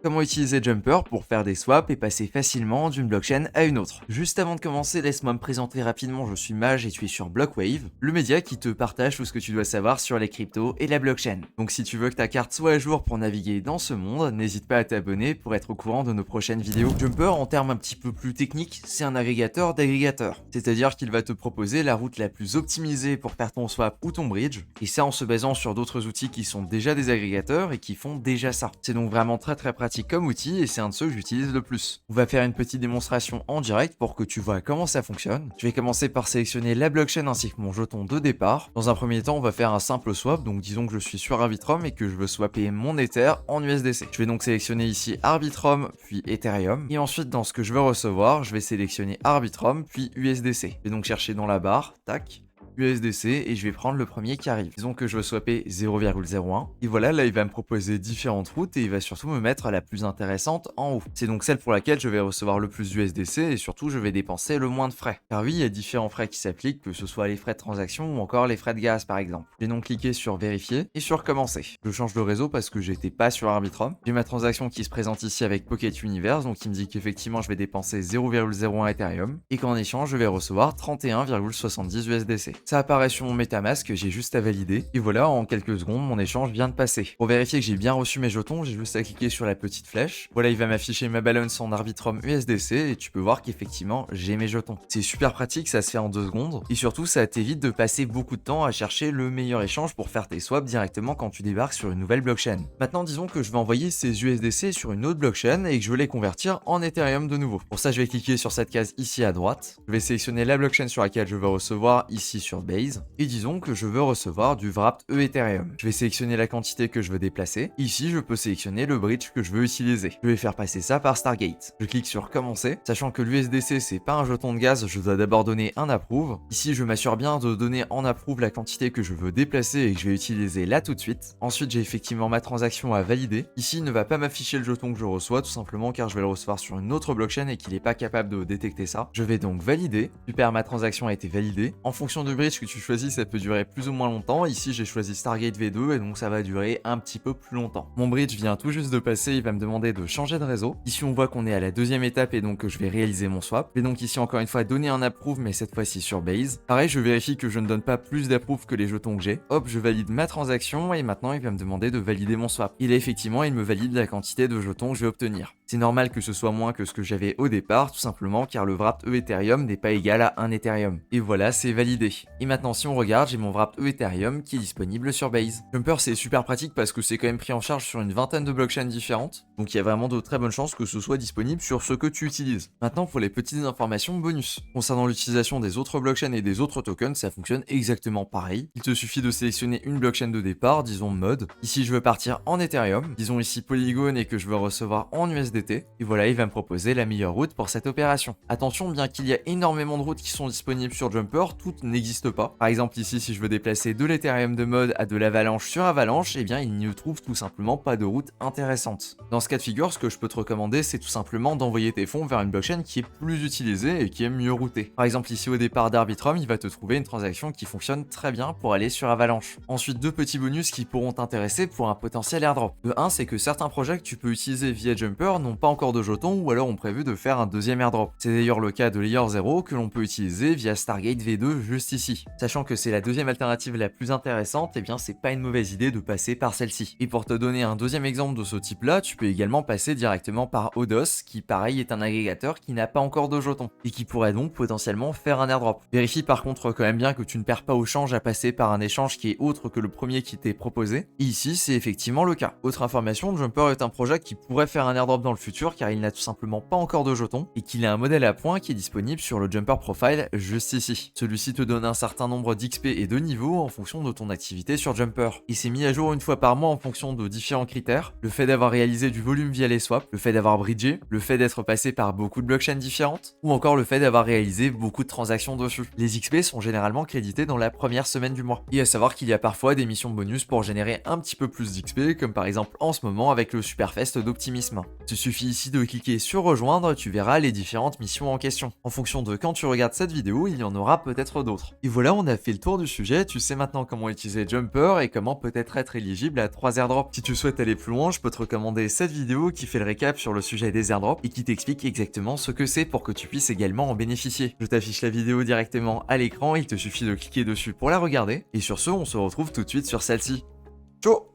Comment utiliser Jumper pour faire des swaps et passer facilement d'une blockchain à une autre. Juste avant de commencer, laisse-moi me présenter rapidement, je suis Mage et tu es sur Blockwave, le média qui te partage tout ce que tu dois savoir sur les cryptos et la blockchain. Donc si tu veux que ta carte soit à jour pour naviguer dans ce monde, n'hésite pas à t'abonner pour être au courant de nos prochaines vidéos. Jumper, en termes un petit peu plus techniques, c'est un agrégateur d'agrégateurs. C'est-à-dire qu'il va te proposer la route la plus optimisée pour faire ton swap ou ton bridge, et ça en se basant sur d'autres outils qui sont déjà des agrégateurs et qui font déjà ça. C'est donc vraiment très pratique comme outil et c'est un de ceux que j'utilise le plus. On va faire une petite démonstration en direct pour que tu vois comment ça fonctionne. Je vais commencer par sélectionner la blockchain ainsi que mon jeton de départ. Dans un premier temps, on va faire un simple swap, donc disons que je suis sur Arbitrum et que je veux swapper mon Ether en USDC. Je vais donc sélectionner ici Arbitrum puis Ethereum et ensuite dans ce que je veux recevoir, je vais sélectionner Arbitrum puis USDC. Je vais donc chercher dans la barre, tac, USDC et je vais prendre le premier qui arrive. Disons que je veux swapper 0,01 et voilà, là il va me proposer différentes routes et il va surtout me mettre la plus intéressante en haut. C'est donc celle pour laquelle je vais recevoir le plus d'USDC et surtout je vais dépenser le moins de frais. Car oui, il y a différents frais qui s'appliquent, que ce soit les frais de transaction ou encore les frais de gaz par exemple. Je vais donc cliquer sur vérifier et sur commencer. Je change de réseau parce que j'étais pas sur Arbitrum. J'ai ma transaction qui se présente ici avec Pocket Universe, donc il me dit qu'effectivement je vais dépenser 0,01 Ethereum et qu'en échange je vais recevoir 31,70 USDC. Ça apparaît sur mon MetaMask, j'ai juste à valider. Et voilà, en quelques secondes, mon échange vient de passer. Pour vérifier que j'ai bien reçu mes jetons, j'ai juste à cliquer sur la petite flèche. Voilà, il va m'afficher ma balance en Arbitrum USDC et tu peux voir qu'effectivement, j'ai mes jetons. C'est super pratique, ça se fait en 2 secondes. Et surtout, ça t'évite de passer beaucoup de temps à chercher le meilleur échange pour faire tes swaps directement quand tu débarques sur une nouvelle blockchain. Maintenant, disons que je vais envoyer ces USDC sur une autre blockchain et que je veux les convertir en Ethereum de nouveau. Pour ça, je vais cliquer sur cette case ici à droite. Je vais sélectionner la blockchain sur laquelle je veux recevoir ici sur Base et disons que je veux recevoir du wrapped Ethereum. Je vais sélectionner la quantité que je veux déplacer. Ici, je peux sélectionner le bridge que je veux utiliser. Je vais faire passer ça par Stargate. Je clique sur commencer, sachant que l'USDC c'est pas un jeton de gaz, je dois d'abord donner un approve. Ici, je m'assure bien de donner en approve la quantité que je veux déplacer et que je vais utiliser là tout de suite. Ensuite, j'ai effectivement ma transaction à valider. Ici, il ne va pas m'afficher le jeton que je reçois, tout simplement car je vais le recevoir sur une autre blockchain et qu'il n'est pas capable de détecter ça. Je vais donc valider. Super, ma transaction a été validée. En fonction du bridge que tu choisis, ça peut durer plus ou moins longtemps. Ici, j'ai choisi Stargate V2 et donc ça va durer un petit peu plus longtemps. Mon bridge vient tout juste de passer, il va me demander de changer de réseau. Ici, on voit qu'on est à la deuxième étape et donc je vais réaliser mon swap. Je vais donc ici encore une fois donner un approve, mais cette fois-ci sur Base. Pareil, je vérifie que je ne donne pas plus d'approve que les jetons que j'ai. Hop, je valide ma transaction et maintenant il va me demander de valider mon swap. Et là, effectivement, il me valide la quantité de jetons que je vais obtenir. C'est normal que ce soit moins que ce que j'avais au départ, tout simplement car le wrapped Ethereum n'est pas égal à 1 Ethereum. Et voilà, c'est validé. Et maintenant, si on regarde, j'ai mon wrapped Ethereum qui est disponible sur Base. Jumper, c'est super pratique parce que c'est quand même pris en charge sur une vingtaine de blockchains différentes, donc il y a vraiment de très bonnes chances que ce soit disponible sur ce que tu utilises. Maintenant, pour les petites informations bonus. Concernant l'utilisation des autres blockchains et des autres tokens, ça fonctionne exactement pareil. Il te suffit de sélectionner une blockchain de départ, disons mode. Ici, je veux partir en Ethereum, disons ici Polygon et que je veux recevoir en USDT. Et voilà, il va me proposer la meilleure route pour cette opération. Attention, bien qu'il y a énormément de routes qui sont disponibles sur Jumper, toutes n'existent pas. Par exemple, ici, si je veux déplacer de l'Ethereum de mode à de l'Avalanche sur Avalanche, eh bien, il n'y trouve tout simplement pas de route intéressante. Dans ce cas de figure, ce que je peux te recommander, c'est tout simplement d'envoyer tes fonds vers une blockchain qui est plus utilisée et qui est mieux routée. Par exemple, ici au départ d'Arbitrum, il va te trouver une transaction qui fonctionne très bien pour aller sur Avalanche. Ensuite, deux petits bonus qui pourront t'intéresser pour un potentiel airdrop. Le 1, c'est que certains projets que tu peux utiliser via Jumper n'ont pas encore de jetons ou alors ont prévu de faire un deuxième airdrop. C'est d'ailleurs le cas de Layer 0 que l'on peut utiliser via Stargate V2 juste ici. Sachant que c'est la deuxième alternative la plus intéressante, eh bien c'est pas une mauvaise idée de passer par celle-ci. Et pour te donner un deuxième exemple de ce type là, tu peux également passer directement par Odos, qui pareil est un agrégateur qui n'a pas encore de jetons, et qui pourrait donc potentiellement faire un airdrop. Vérifie par contre quand même bien que tu ne perds pas au change à passer par un échange qui est autre que le premier qui t'est proposé, et ici c'est effectivement le cas. Autre information, Jumper est un projet qui pourrait faire un airdrop dans le futur car il n'a tout simplement pas encore de jetons, et qu'il a un modèle à points qui est disponible sur le Jumper Profile juste ici. Celui-ci te donne un certain nombre d'XP et de niveaux en fonction de ton activité sur Jumper. Il s'est mis à jour une fois par mois en fonction de différents critères, le fait d'avoir réalisé du volume via les swaps, le fait d'avoir bridgé, le fait d'être passé par beaucoup de blockchains différentes, ou encore le fait d'avoir réalisé beaucoup de transactions dessus. Les XP sont généralement crédités dans la première semaine du mois. Et à savoir qu'il y a parfois des missions bonus pour générer un petit peu plus d'XP, comme par exemple en ce moment avec le Superfest d'Optimisme. Il suffit ici de cliquer sur rejoindre, tu verras les différentes missions en question. En fonction de quand tu regardes cette vidéo, il y en aura peut-être d'autres. Et voilà voilà, on a fait le tour du sujet, tu sais maintenant comment utiliser Jumper et comment peut-être être éligible à 3 airdrops. Si tu souhaites aller plus loin, je peux te recommander cette vidéo qui fait le récap sur le sujet des airdrops et qui t'explique exactement ce que c'est pour que tu puisses également en bénéficier. Je t'affiche la vidéo directement à l'écran, il te suffit de cliquer dessus pour la regarder, et sur ce, on se retrouve tout de suite sur celle-ci. Ciao!